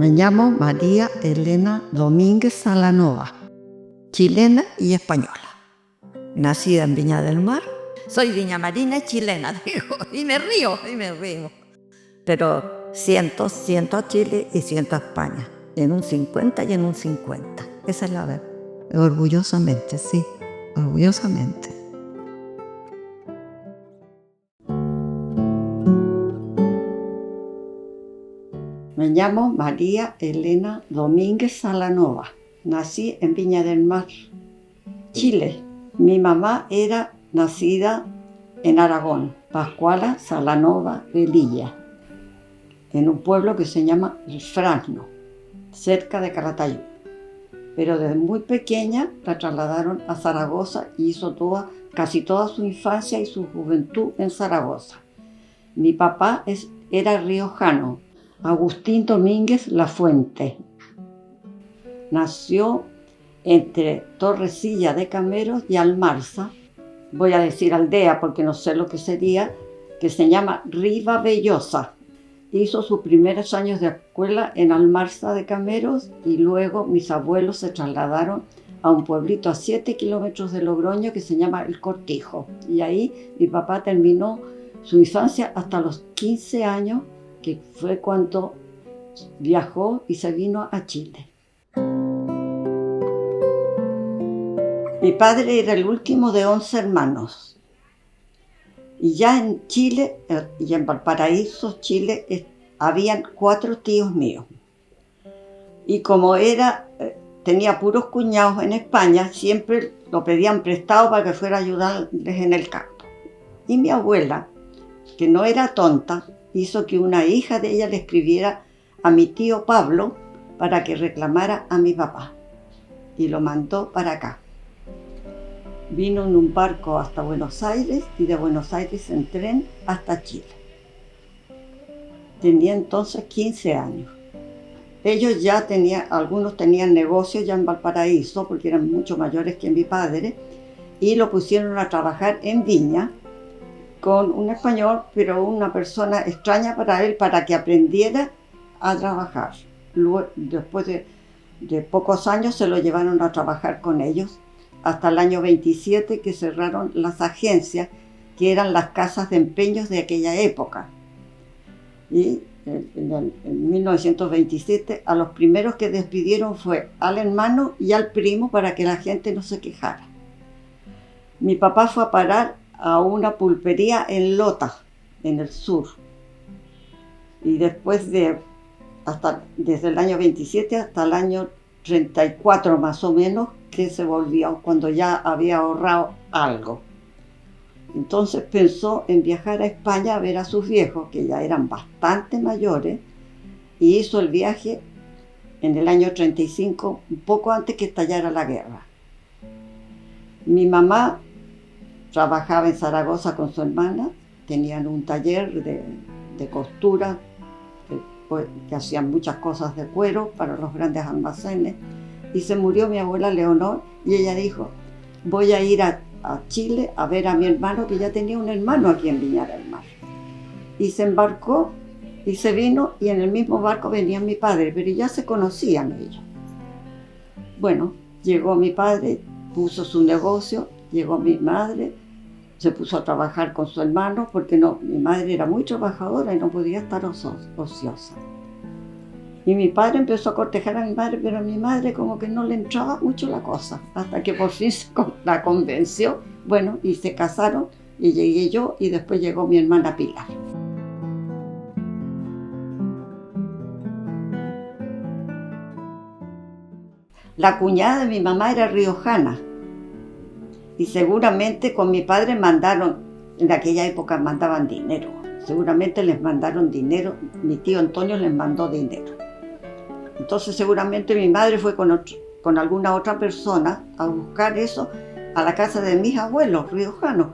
Me llamo María Elena Domínguez Salanova, chilena y española. Nacida en Viña del Mar. Soy viñamarina y chilena, digo, y me río. Pero siento a Chile y siento a España, en un 50 y en un 50. Esa es la verdad. Orgullosamente, sí, orgullosamente. Me llamo María Elena Domínguez Salanova. Nací en Viña del Mar, Chile. Mi mamá era nacida en Aragón, Pascuala Salanova Velilla, en un pueblo que se llama El Frasno, cerca de Calatayud. Pero desde muy pequeña la trasladaron a Zaragoza y hizo casi toda su infancia y su juventud en Zaragoza. Mi papá era riojano, Agustín Domínguez Lafuente. Nació entre Torrecilla de Cameros y Almarza, voy a decir aldea porque no sé lo que sería, que se llama Ribavellosa. Hizo sus primeros años de escuela en Almarza de Cameros y luego mis abuelos se trasladaron a un pueblito a 7 kilómetros de Logroño que se llama El Cortijo. Y ahí mi papá terminó su infancia hasta los 15 años, que fue cuando viajó y se vino a Chile. Mi padre era el último de 11 hermanos. Y ya en Chile y en Valparaíso, Chile, habían 4 tíos míos. Y como tenía puros cuñados en España, siempre lo pedían prestado para que fuera a ayudarles en el campo. Y mi abuela, que no era tonta, hizo que una hija de ella le escribiera a mi tío Pablo para que reclamara a mi papá. Y lo mandó para acá. Vino en un barco hasta Buenos Aires y de Buenos Aires en tren hasta Chile. Tenía entonces 15 años. Ellos algunos tenían negocios ya en Valparaíso porque eran mucho mayores que mi padre y lo pusieron a trabajar en Viña con un español, pero una persona extraña para él, para que aprendiera a trabajar. Luego, después de pocos años se lo llevaron a trabajar con ellos hasta el año 27, que cerraron las agencias, que eran las casas de empeños de aquella época. Y en 1927 a los primeros que despidieron fue al hermano y al primo para que la gente no se quejara. Mi papá fue a parar a una pulpería en Lota, en el sur. Y después desde el año 27 hasta el año 34 más o menos, que se volvió cuando ya había ahorrado algo. Entonces pensó en viajar a España a ver a sus viejos, que ya eran bastante mayores, y hizo el viaje en el año 35, un poco antes que estallara la guerra. Mi mamá trabajaba en Zaragoza con su hermana, tenían un taller de costura, que hacían muchas cosas de cuero para los grandes almacenes, y se murió mi abuela Leonor y ella dijo, voy a ir a Chile a ver a mi hermano, que ya tenía un hermano aquí en Viña del Mar. Y se embarcó y se vino, y en el mismo barco venía mi padre, pero ya se conocían ellos. Bueno, llegó mi padre, puso su negocio, llegó mi madre, se puso a trabajar con su hermano, porque mi madre era muy trabajadora y no podía estar ociosa. Y mi padre empezó a cortejar a mi madre, pero a mi madre como que no le entraba mucho la cosa, hasta que por fin la convenció, bueno, y se casaron, y llegué yo, y después llegó mi hermana Pilar. La cuñada de mi mamá era riojana, y seguramente con mi padre en aquella época mandaban dinero, seguramente les mandaron dinero, mi tío Antonio les mandó dinero. Entonces seguramente mi madre fue con alguna otra persona a buscar eso a la casa de mis abuelos riojanos.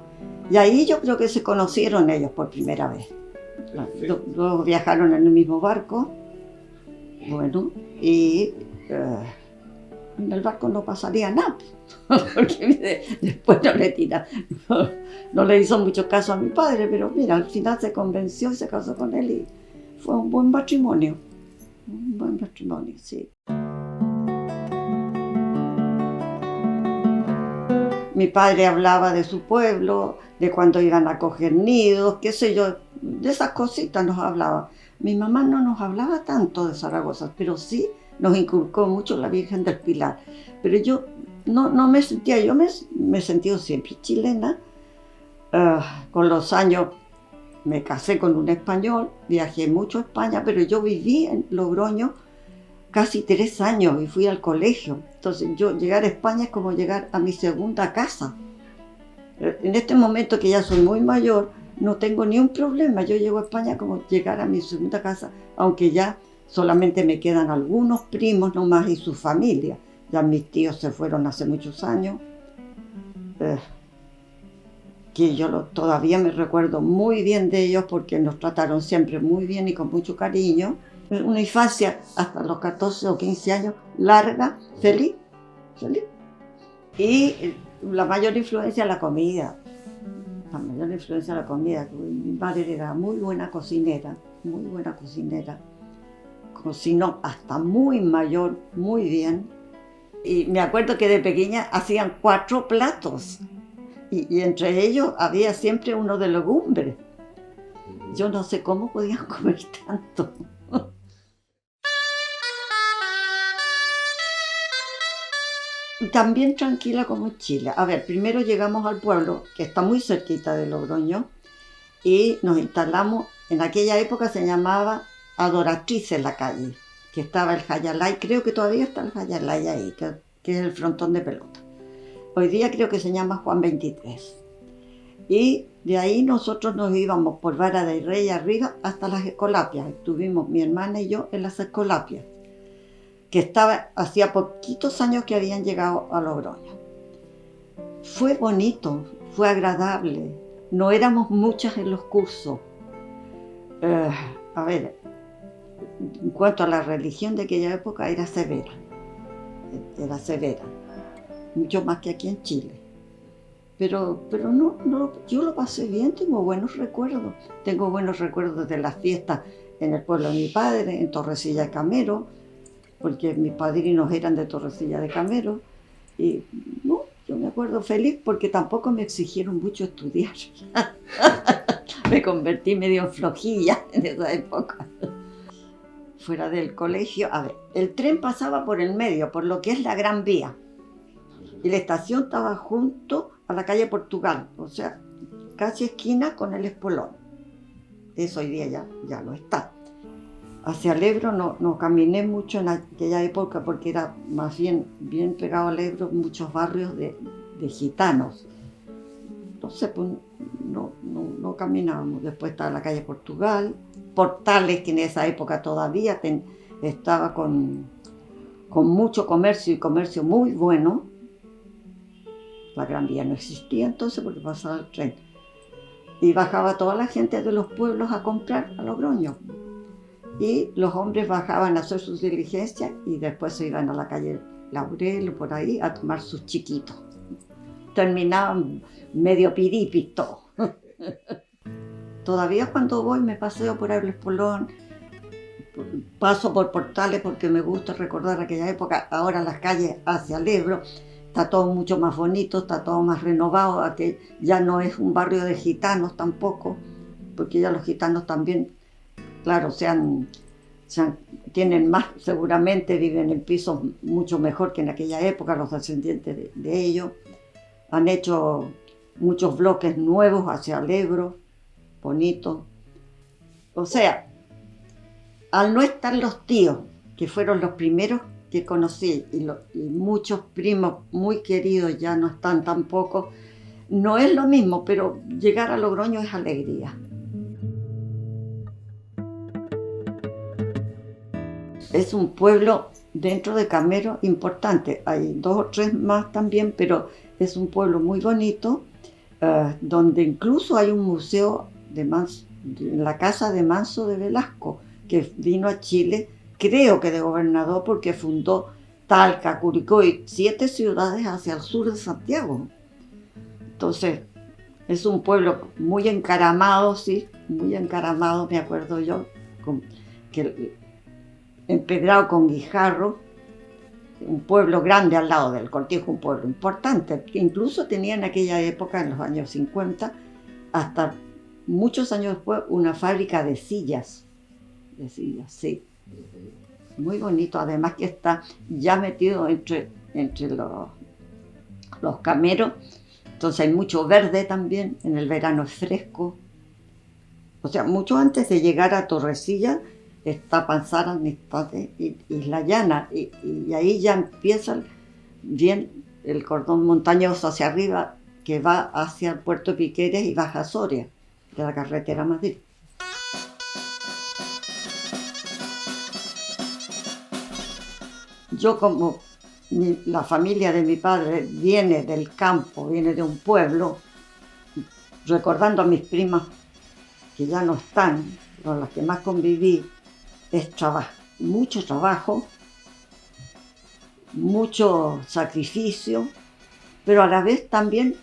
Y ahí yo creo que se conocieron ellos por primera vez. Luego viajaron en el mismo barco. Bueno, y en el barco no pasaría nada, porque después no le hizo mucho caso a mi padre, pero mira, al final se convenció y se casó con él y fue un buen matrimonio. un buen matrimonio, sí. Mi padre hablaba de su pueblo, de cuando iban a coger nidos, qué sé yo, de esas cositas nos hablaba. Mi mamá no nos hablaba tanto de Zaragoza, pero sí nos inculcó mucho la Virgen del Pilar. Pero yo no me sentía, me he sentido siempre chilena. Con los años me casé con un español, viajé mucho a España, pero yo viví en Logroño casi 3 años y fui al colegio. Entonces yo llegar a España es como llegar a mi segunda casa. En este momento que ya soy muy mayor, no tengo ni un problema. Yo llego a España como llegar a mi segunda casa, aunque ya solamente me quedan algunos primos nomás y su familia. Ya mis tíos se fueron hace muchos años, que yo todavía me recuerdo muy bien de ellos porque nos trataron siempre muy bien y con mucho cariño. Una infancia hasta los 14 o 15 años, larga, feliz, feliz. Y la mayor influencia la comida, la mayor influencia la comida. Mi madre era muy buena cocinera, muy buena cocinera. Cocinó hasta muy mayor, muy bien. Y me acuerdo que de pequeña hacían 4 platos. Y entre ellos había siempre uno de legumbres. Yo no sé cómo podían comer tanto. También tranquila como Chile. A ver, primero llegamos al pueblo, que está muy cerquita de Logroño, y nos instalamos, en aquella época se llamaba Adoratrices la calle, que estaba el Jayalay, creo que todavía está el Jayalay ahí, que es el frontón de pelota. Hoy día creo que se llama Juan 23. Y de ahí nosotros nos íbamos por Vara de Rey arriba hasta las Escolapias. Estuvimos mi hermana y yo en las Escolapias, que estaba hacía poquitos años que habían llegado a Logroño. Fue bonito, fue agradable. No éramos muchas en los cursos. A ver, en cuanto a la religión de aquella época era severa, mucho más que aquí en Chile. Pero no, yo lo pasé bien, tengo buenos recuerdos de las fiestas en el pueblo de mi padre, en Torrecilla de Camero, porque mis padrinos eran de Torrecilla de Camero, y no, yo me acuerdo feliz porque tampoco me exigieron mucho estudiar. Me convertí medio en flojilla en esa época. Fuera del colegio, a ver, el tren pasaba por el medio, por lo que es la Gran Vía, y la estación estaba junto a la calle Portugal, o sea, casi esquina con el Espolón. Eso hoy día ya no está. Hacia el Ebro no caminé mucho en aquella época porque era más bien pegado al Ebro, muchos barrios de gitanos. Entonces, pues no caminábamos. Después estaba la calle Portugal, Portales, que en esa época todavía estaba con mucho comercio y comercio muy bueno. La Gran Vía no existía entonces porque pasaba el tren. Y bajaba toda la gente de los pueblos a comprar a Logroño. Y los hombres bajaban a hacer sus diligencias y después se iban a la calle Laurel o por ahí a tomar sus chiquitos. Terminaban medio piripis todo. Todavía cuando voy me paseo por el Espolón, paso por Portales porque me gusta recordar aquella época. Ahora las calles hacia el Ebro está todo mucho más bonito, está todo más renovado, ya no es un barrio de gitanos tampoco, porque ya los gitanos también, claro, tienen más, seguramente viven en pisos mucho mejor que en aquella época, los descendientes de ellos. Han hecho muchos bloques nuevos hacia el Ebro, bonitos. O sea, al no estar los tíos, que fueron los primeros que conocí, y muchos primos muy queridos ya no están tampoco, no es lo mismo, pero llegar a Logroño es alegría. Es un pueblo dentro de Camero importante, hay 2 o 3 más también, pero es un pueblo muy bonito, donde incluso hay un museo de la casa de Manso de Velasco, que vino a Chile, creo que de gobernador, porque fundó Talca, Curicó y 7 ciudades hacia el sur de Santiago. Entonces, es un pueblo muy encaramado, sí, muy encaramado, me acuerdo yo, que empedrado con guijarro, un pueblo grande al lado del Cortijo, un pueblo importante, que incluso tenía en aquella época, en los años 50, hasta muchos años después, una fábrica de sillas, sí. Muy bonito, además que está ya metido entre los cameros, entonces hay mucho verde también, en el verano es fresco. O sea, mucho antes de llegar a Torrecilla está Panzara, Isla Llana, y ahí ya empieza bien el cordón montañoso hacia arriba que va hacia el Puerto Piqueres y baja a Soria, de la carretera a Madrid. Yo como la familia de mi padre viene del campo, viene de un pueblo, recordando a mis primas que ya no están, con las que más conviví, es mucho trabajo, mucho sacrificio, pero a la vez también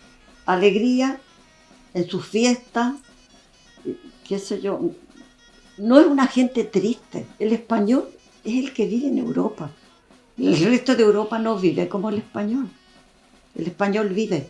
alegría en sus fiestas, qué sé yo. No es una gente triste, el español es el que vive en Europa. El resto de Europa no vive como el español. El español vive.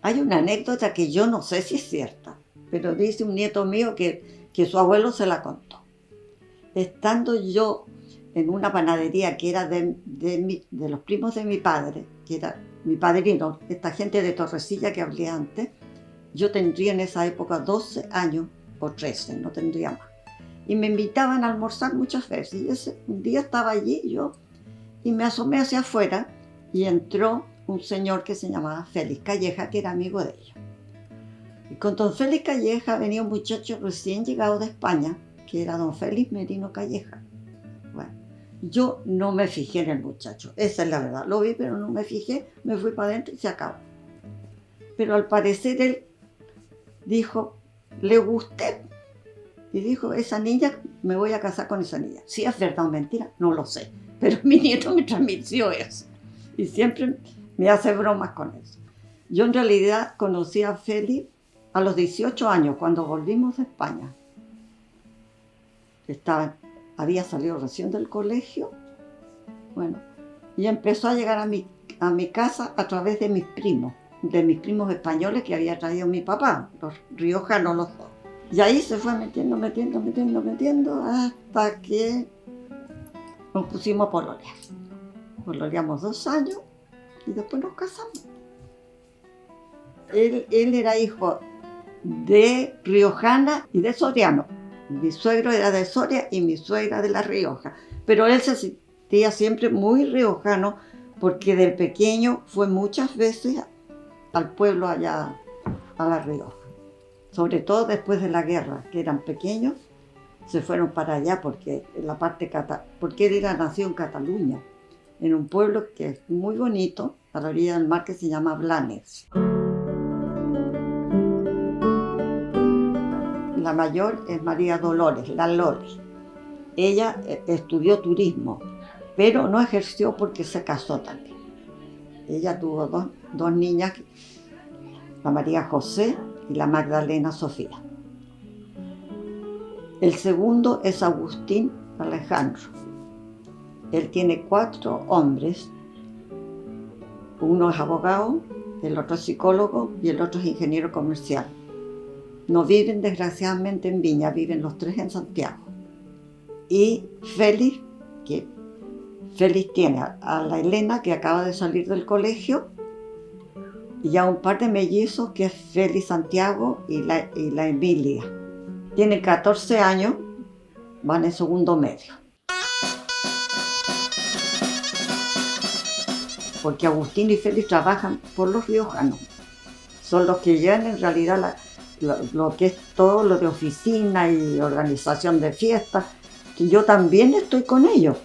Hay una anécdota que yo no sé si es cierta, pero dice un nieto mío que su abuelo se la contó. Estando yo en una panadería que era de los primos de mi padre, que era mi padrino, esta gente de Torrecilla que hablé antes, yo tendría en esa época 12 años o 13, no tendría más. Y me invitaban a almorzar muchas veces. Y un día estaba allí yo y me asomé hacia afuera y entró un señor que se llamaba Félix Calleja, que era amigo de ellos. Y con don Félix Calleja venía un muchacho recién llegado de España, que era don Félix Merino Calleja. Bueno, yo no me fijé en el muchacho, esa es la verdad. Lo vi, pero no me fijé, me fui para adentro y se acabó. Pero al parecer él dijo, le gusté. Y dijo, esa niña, me voy a casar con esa niña. Si es verdad o mentira, no lo sé. Pero mi nieto me transmitió eso. Y siempre me hace bromas con eso. Yo en realidad conocí a Félix a los 18 años, cuando volvimos de España. Había salido recién del colegio. Bueno, y empezó a llegar a mi casa a través de mis primos españoles que había traído mi papá, los riojanos los dos. Y ahí se fue metiendo, hasta que nos pusimos a pololear. Pololeamos 2 años y después nos casamos. Él era hijo de riojana y de soriano. Mi suegro era de Soria y mi suegra de La Rioja. Pero él se sentía siempre muy riojano porque de pequeño fue muchas veces al pueblo allá, a La Rioja. Sobre todo después de la guerra, que eran pequeños, se fueron para allá porque él era nacido en Cataluña, en un pueblo que es muy bonito, a la orilla del mar, que se llama Blanes. La mayor es María Dolores, la Loli. Ella estudió turismo, pero no ejerció porque se casó también. Ella tuvo dos niñas, la María José y la Magdalena Sofía. El segundo es Agustín Alejandro. Él tiene 4 hombres. Uno es abogado, el otro es psicólogo y el otro es ingeniero comercial. No viven desgraciadamente en Viña, viven los 3 en Santiago. Y Félix tiene a la Elena, que acaba de salir del colegio, y a un par de mellizos, que es Félix Santiago y la Emilia. Tienen 14 años, van en segundo medio. Porque Agustín y Félix trabajan por los riojanos. Son los que llevan en realidad lo que es todo lo de oficina y organización de fiestas. Yo también estoy con ellos,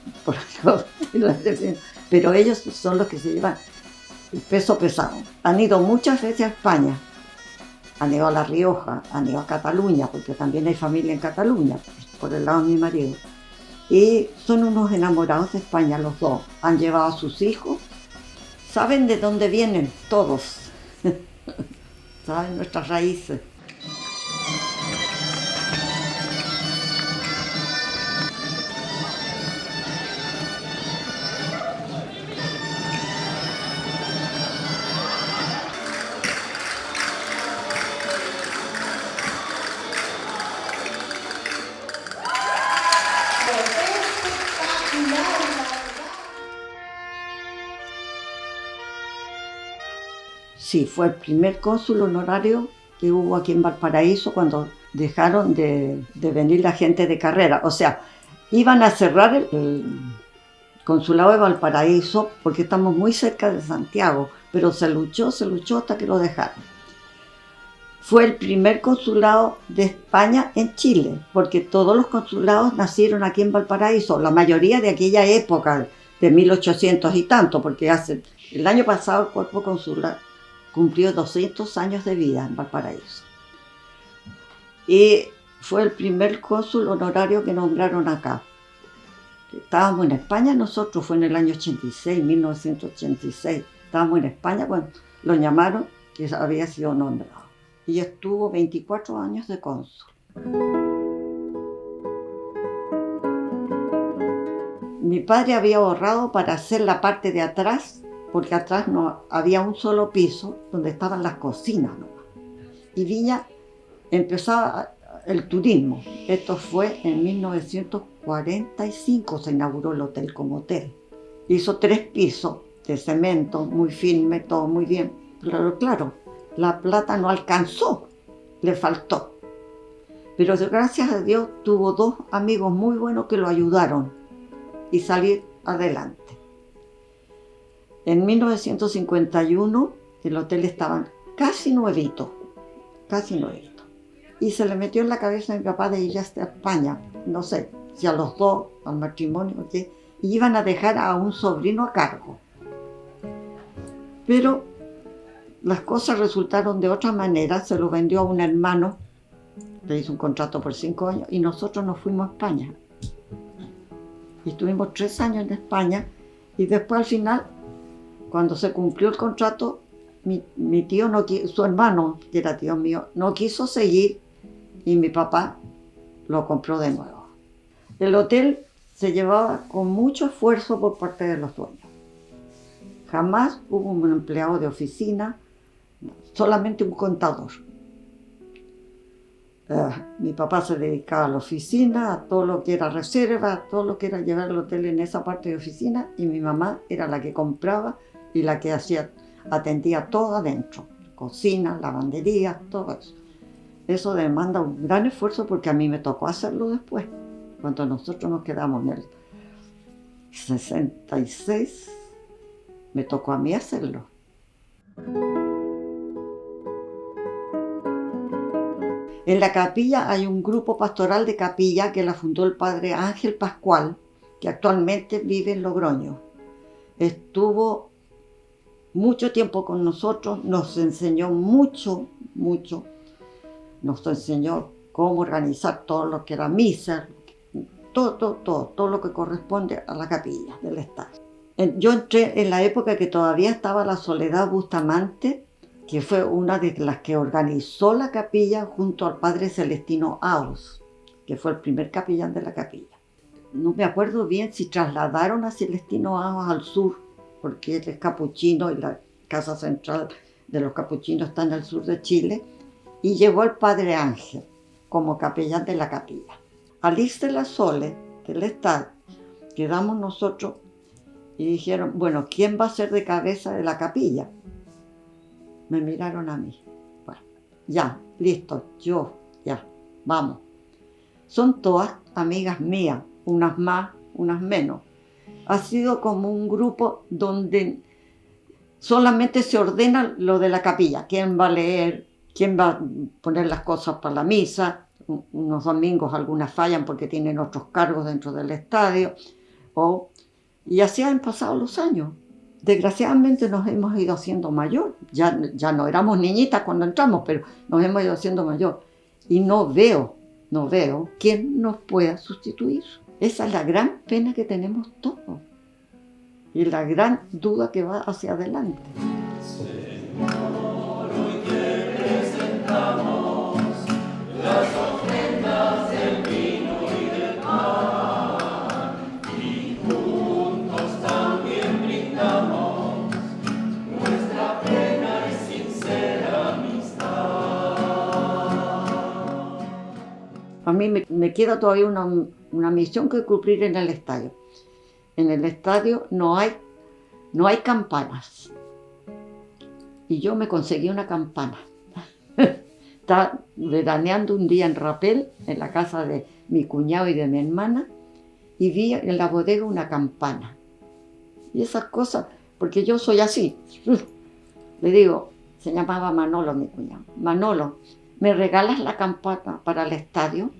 pero ellos son los que se llevan el peso pesado. Han ido muchas veces a España, han ido a La Rioja, han ido a Cataluña, porque también hay familia en Cataluña, por el lado de mi marido. Y son unos enamorados de España los dos. Han llevado a sus hijos, saben de dónde vienen todos, saben nuestras raíces. Sí, fue el primer cónsul honorario que hubo aquí en Valparaíso cuando dejaron de venir la gente de carrera. O sea, iban a cerrar el consulado de Valparaíso porque estamos muy cerca de Santiago, pero se luchó hasta que lo dejaron. Fue el primer consulado de España en Chile, porque todos los consulados nacieron aquí en Valparaíso, la mayoría de aquella época, de 1800 y tanto, porque el año pasado el cuerpo consular cumplió 200 años de vida en Valparaíso. Y fue el primer cónsul honorario que nombraron acá. Estábamos en España nosotros, fue en el año 86, 1986. Estábamos en España cuando lo llamaron, que había sido nombrado. Y estuvo 24 años de cónsul. Mi padre había ahorrado para hacer la parte de atrás, porque atrás no había un solo piso donde estaban las cocinas nomás. Y Viña empezaba el turismo. Esto fue en 1945, se inauguró el hotel como hotel. Hizo 3 pisos de cemento, muy firme, todo muy bien. Pero claro, la plata no alcanzó, le faltó. Pero gracias a Dios tuvo 2 amigos muy buenos que lo ayudaron y salir adelante. En 1951 el hotel estaba casi nuevito. Y se le metió en la cabeza a mi papá de ir hasta España, no sé, si a los 2, al matrimonio, ¿qué? Y iban a dejar a un sobrino a cargo. Pero las cosas resultaron de otra manera, se lo vendió a un hermano, le hizo un contrato por 5 años y nosotros nos fuimos a España. Y estuvimos 3 años en España y después al final, cuando se cumplió el contrato, mi tío, su hermano, que era tío mío, no quiso seguir y mi papá lo compró de nuevo. El hotel se llevaba con mucho esfuerzo por parte de los dueños. Jamás hubo un empleado de oficina, solamente un contador. Mi papá se dedicaba a la oficina, a todo lo que era reserva, a todo lo que era llevar el hotel en esa parte de oficina, y mi mamá era la que compraba y la que atendía todo adentro, cocina, lavandería, todo eso. Eso demanda un gran esfuerzo porque a mí me tocó hacerlo después, cuando nosotros nos quedamos en el 66, me tocó a mí hacerlo. En la capilla hay un grupo pastoral de capilla que la fundó el padre Ángel Pascual, que actualmente vive en Logroño. Estuvo mucho tiempo con nosotros, nos enseñó mucho, nos enseñó cómo organizar todo lo que era misa, todo lo que corresponde a la capilla del Estado. Yo entré en la época que todavía estaba la Soledad Bustamante, que fue una de las que organizó la capilla junto al padre Celestino Aos, que fue el primer capellán de la capilla. No me acuerdo bien si trasladaron a Celestino Aos al sur, porque él es capuchino y la casa central de los capuchinos está en el sur de Chile, y llevó al padre Ángel como capellán de la capilla. Al irse la Sole del Estado, quedamos nosotros y dijeron, bueno, ¿quién va a ser de cabeza de la capilla? Me miraron a mí. Bueno, ya, listo, ya, vamos. Son todas amigas mías, unas más, unas menos. Ha sido como un grupo donde solamente se ordena lo de la capilla. ¿Quién va a leer? quién va a poner las cosas para la misa. Unos domingos algunas fallan porque tienen otros cargos dentro del estadio. Y así han pasado los años. Desgraciadamente nos hemos ido haciendo mayor. Ya no éramos niñitas cuando entramos, pero nos hemos ido haciendo mayor. Y no veo quién nos pueda sustituir. Esa es la gran pena que tenemos todos. Y la gran duda que va hacia adelante. Señor, hoy te presentamos las ofrendas del vino y del pan, y juntos también brindamos nuestra plena y sincera amistad. A mí me queda todavía una misión que cumplir en el estadio. En el estadio no hay campanas. Y yo me conseguí una campana. Estaba veraneando un día en Rapel, en la casa de mi cuñado y de mi hermana, y vi en la bodega una campana. Y esas cosas, porque yo soy así. Le digo, se llamaba Manolo mi cuñado. Manolo, ¿me regalas la campana para el estadio?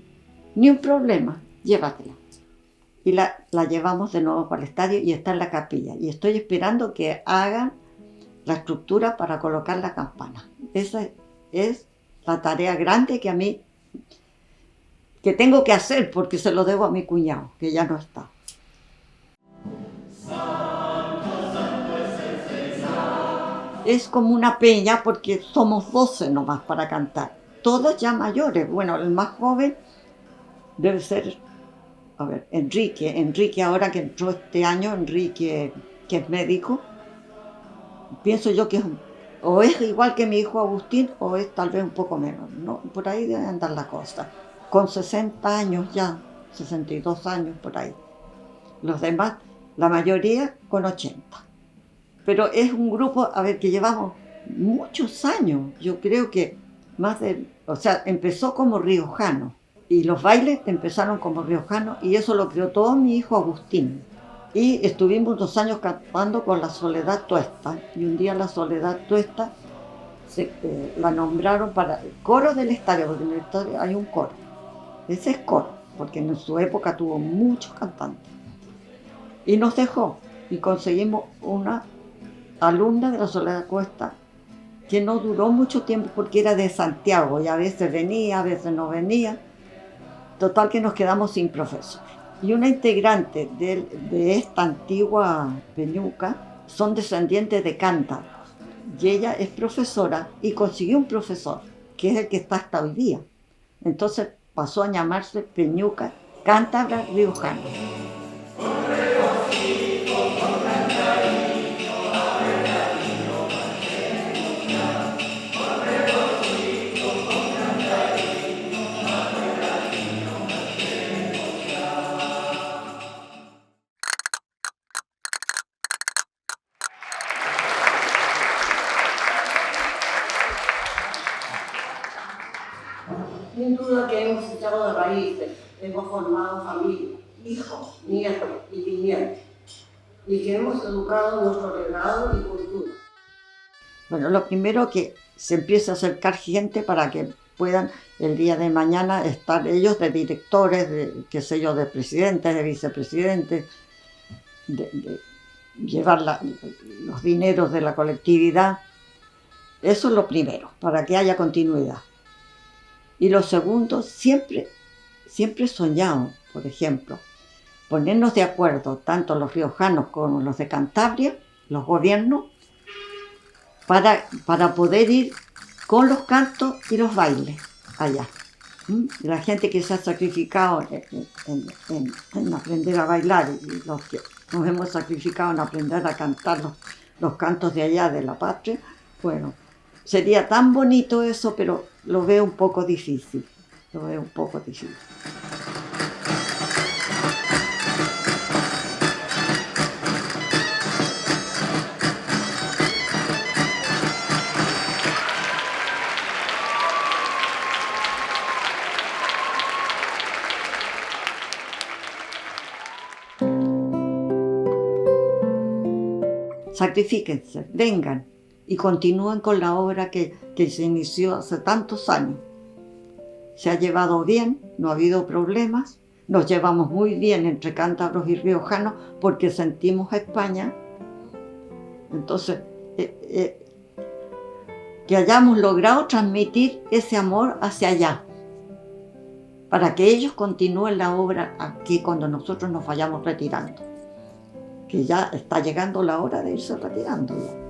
Ni un problema, llévatela. Y la llevamos de nuevo para el estadio y está en la capilla. Y estoy esperando que hagan la estructura para colocar la campana. Esa es la tarea grande que a mí, que tengo que hacer porque se lo debo a mi cuñado, que ya no está. Es como una peña porque somos 12 nomás para cantar. Todos ya mayores. Bueno, el más joven debe ser, Enrique ahora que entró este año, Enrique, que es médico, pienso yo que o es igual que mi hijo Agustín o es tal vez un poco menos, ¿no? Por ahí debe andar la cosa. Con 60 años ya, 62 años por ahí. Los demás, la mayoría con 80. Pero es un grupo, que llevamos muchos años. Yo creo que empezó como riojano. Y los bailes empezaron como riojanos y eso lo creó todo mi hijo Agustín. Y estuvimos 2 años cantando con la Soledad Tuesta. Y un día la Soledad Tuesta la nombraron para el coro del estadio, porque en el estadio hay un coro. Ese es coro, porque en su época tuvo muchos cantantes. Y nos dejó y conseguimos una alumna de la Soledad Tuesta que no duró mucho tiempo porque era de Santiago y a veces venía, a veces no venía. Total que nos quedamos sin profesor. Y una integrante de esta antigua peñuca son descendientes de cántabros. Y ella es profesora y consiguió un profesor, que es el que está hasta hoy día. Entonces pasó a llamarse Peñuca Cántabra Riojana. Sin duda que hemos echado de raíces, hemos formado familia, hijos, nietos y bisnietos, y que hemos educado nuestro legado y cultura. Bueno, lo primero que se empieza a acercar gente para que puedan el día de mañana estar ellos de directores, de presidentes, de vicepresidentes, de llevar los dineros de la colectividad. Eso es lo primero, para que haya continuidad. Y lo segundo, siempre soñamos, por ejemplo, ponernos de acuerdo, tanto los riojanos como los de Cantabria, los gobiernos, para poder ir con los cantos y los bailes allá. La gente que se ha sacrificado en aprender a bailar y los que nos hemos sacrificado en aprender a cantar los cantos de allá de la patria, bueno, sería tan bonito eso, pero lo veo un poco difícil. Sacrifíquense, vengan y continúen con la obra que se inició hace tantos años. Se ha llevado bien, no ha habido problemas, nos llevamos muy bien entre cántabros y riojanos porque sentimos a España. Entonces, que hayamos logrado transmitir ese amor hacia allá, para que ellos continúen la obra aquí cuando nosotros nos vayamos retirando, que ya está llegando la hora de irse retirando ya.